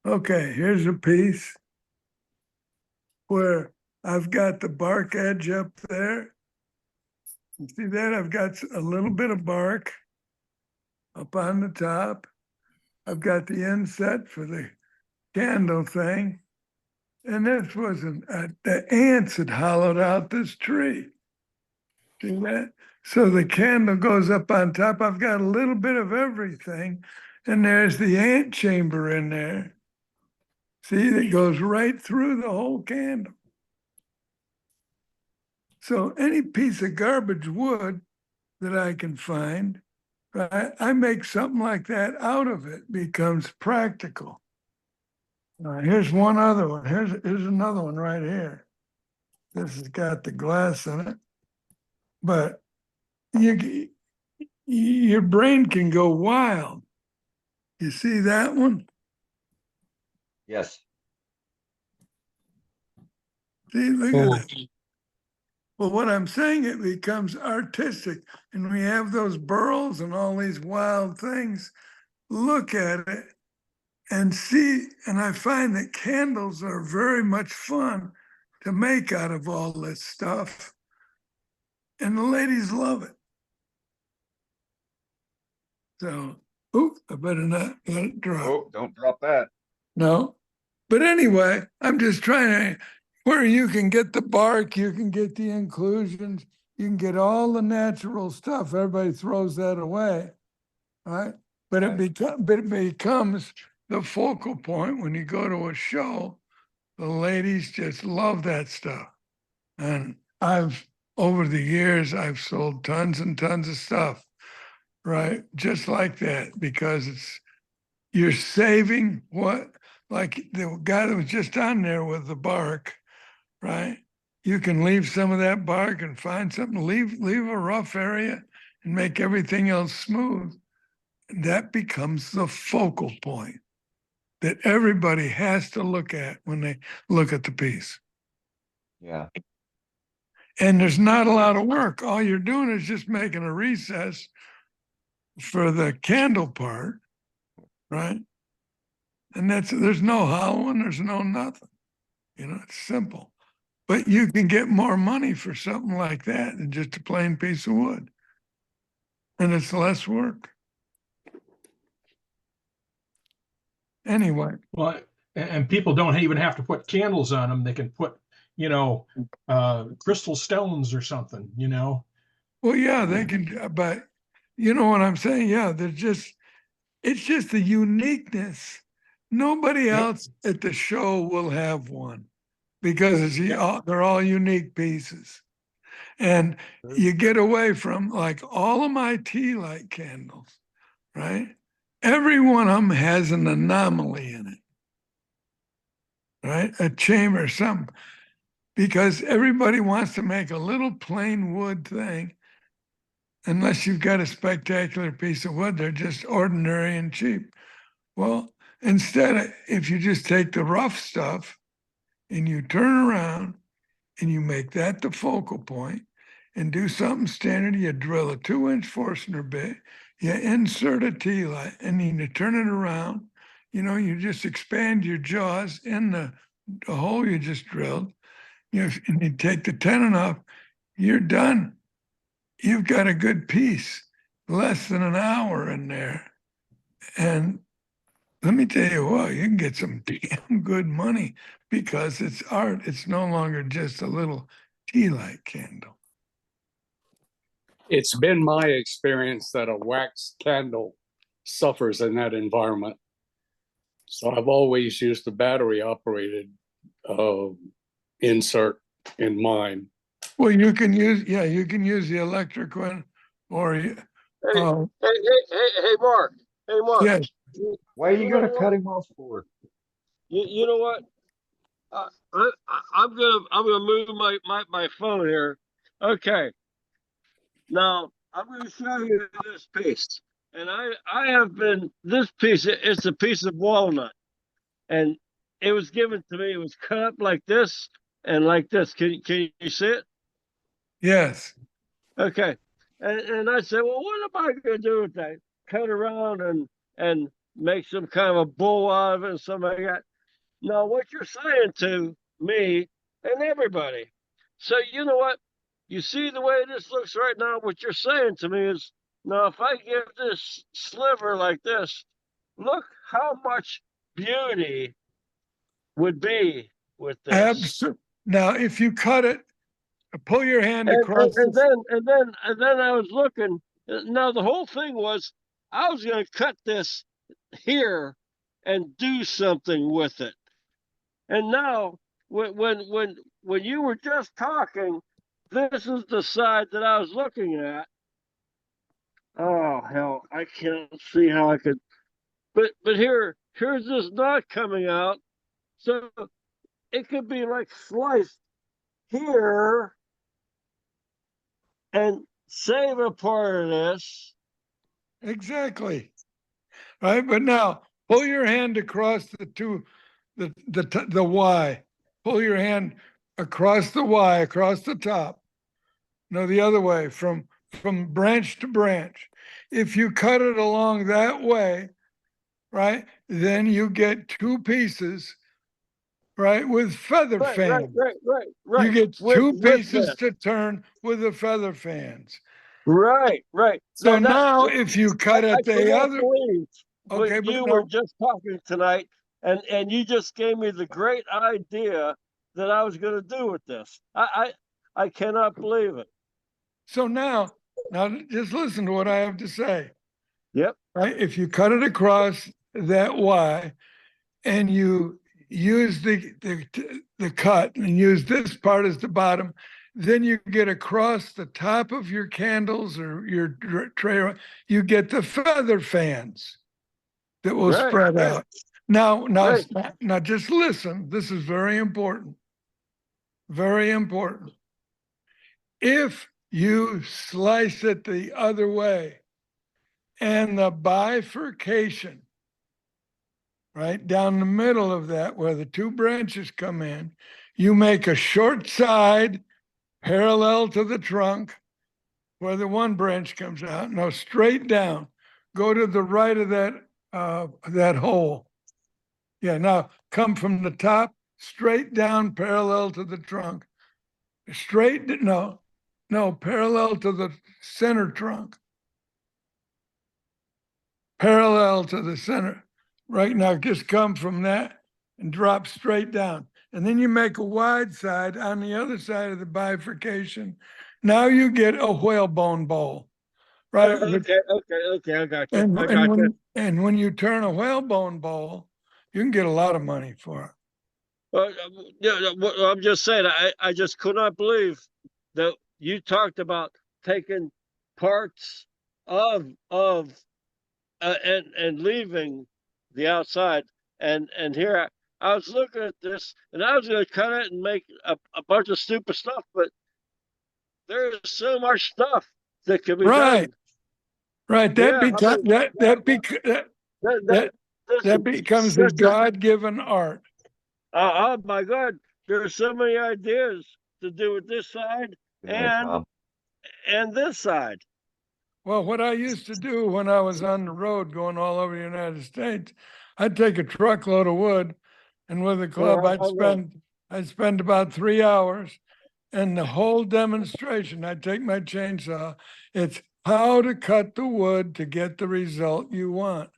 Okay, here's a piece where I've got the bark edge up there. You see that? I've got a little bit of bark up on the top. I've got the inset for the candle thing. And this wasn't, the ants had hollowed out this tree. See that? So the candle goes up on top. I've got a little bit of everything. And there's the ant chamber in there. See, that goes right through the whole candle. So any piece of garbage wood that I can find, I make something like that out of it, becomes practical. Here's one other one. Here's another one right here. This has got the glass in it, but your brain can go wild. You see that one? Yes. See, look at that. Well, what I'm saying, it becomes artistic, and we have those burls and all these wild things. Look at it and see, and I find that candles are very much fun to make out of all this stuff, and the ladies love it. So, I better not let it drop. Oh, don't drop that. No, but anyway, I'm just trying to, where you can get the bark, you can get the inclusions, you can get all the natural stuff. Everybody throws that away, right? But Right. it becomes the focal point when you go to a show. The ladies just love that stuff. And over the years, I've sold tons and tons of stuff, right? Just like that, because you're saving like the guy that was just on there with the bark, right? You can leave some of that bark and find something, leave a rough area and make everything else smooth. That becomes the focal point that everybody has to look at when they look at the piece. Yeah. And there's not a lot of work. All you're doing is just making a recess for the candle part, right? And there's no hollowing, there's no nothing. It's simple. But you can get more money for something like that than just a plain piece of wood. And it's less work. Anyway. Well, and people don't even have to put candles on them. They can put, crystal stones or something, Well, yeah, they can, but you know what I'm saying? Yeah, it's just the uniqueness. Nobody else at the show will have one because they're all unique pieces. And you get away from, like, all of my tea light candles, right? Every one of them has an anomaly in it, right? A chamber, something, because everybody wants to make a little plain wood thing. Unless you've got a spectacular piece of wood, they're just ordinary and cheap. Well, instead, if you just take the rough stuff and you turn around and you make that the focal point and do something standard, you drill a 2-inch Forstner bit, you insert a tea light, and then you turn it around. You just expand your jaws in the hole you just drilled. And you take the tenon off, you're done. You've got a good piece, less than an hour in there. And let me tell you what, you can get some damn good money because it's art. It's no longer just a little tea light candle. It's been my experience that a wax candle suffers in that environment. So I've always used the battery operated insert in mine. Well, you can use the electric one, or Hey, Mark. Hey, Mark. yes. Why are you going to cut him off for? You know what? I'm gonna move my phone here. Okay. Now I'm gonna show you this piece, and I have been this piece. It's a piece of walnut, and it was given to me. It was cut up like this and like this. Can you see it? Yes. Okay. And I said, well, what am I gonna do with that? Cut around and make some kind of a bull out of it and something like that. Now, what you're saying to me and everybody, so you know what? You see the way this looks right now, what you're saying to me is, now if I give this sliver like this, look how much beauty would be with this. Absolutely. Now, if you cut it, pull your hand And, across and the, then I was looking. Now the whole thing was I was going to cut this here and do something with it. And now when you were just talking, this is the side that I was looking at. Oh hell, I can't see how I could. But here's this knot coming out, so it could be like sliced here and save a part of this. exactly. Right, but now pull your hand across the Y. Pull your hand across the Y, across the top. No, the other way, from branch to branch. If you cut it along that way, right, then you get two pieces, right, with feather Right, fans. right. You get With two pieces this. to turn with the feather fans. Right. So now if you cut I it the cannot other, believe okay, what but you no, were just talking tonight, and you just gave me the great idea that I was going to do with this. I cannot believe it. so now just listen to what I have to say. Yep. Right? If you cut it across that Y and you use the cut and use this part as the bottom, then you get across the top of your candles or your tray, you get the feather fans that will Right, spread right. out. Now, Right. now just listen. This is very important. Very important. If you slice it the other way and the bifurcation, right down the middle of that where the two branches come in, you make a short side parallel to the trunk where the one branch comes out. No, straight down. Go to the right of that hole. Yeah, now come from the top straight down parallel to the trunk. Straight, no, parallel to the center trunk. Parallel to the center. Right now, just come from that and drop straight down. And then you make a wide side on the other side of the bifurcation. Now you get a whalebone bowl, right? Okay. I got you. And, I got you. when you turn a whalebone bowl, you can get a lot of money for it. Yeah, I'm just saying, I just could not believe that you talked about taking parts of and leaving the outside, and here I was looking at this, and I was going to cut it and make a bunch of stupid stuff, but there's so much stuff that can be Right. done. Right. Yeah, I mean, That becomes a God-given art. oh my God, there's so many ideas to do with this side Good night, Tom. and this side. Well, what I used to do when I was on the road going all over the United States, I'd take a truckload of wood, and with a club, I'd spend about 3 hours, and the whole demonstration, I'd take my chainsaw. It's how to cut the wood to get the result you want.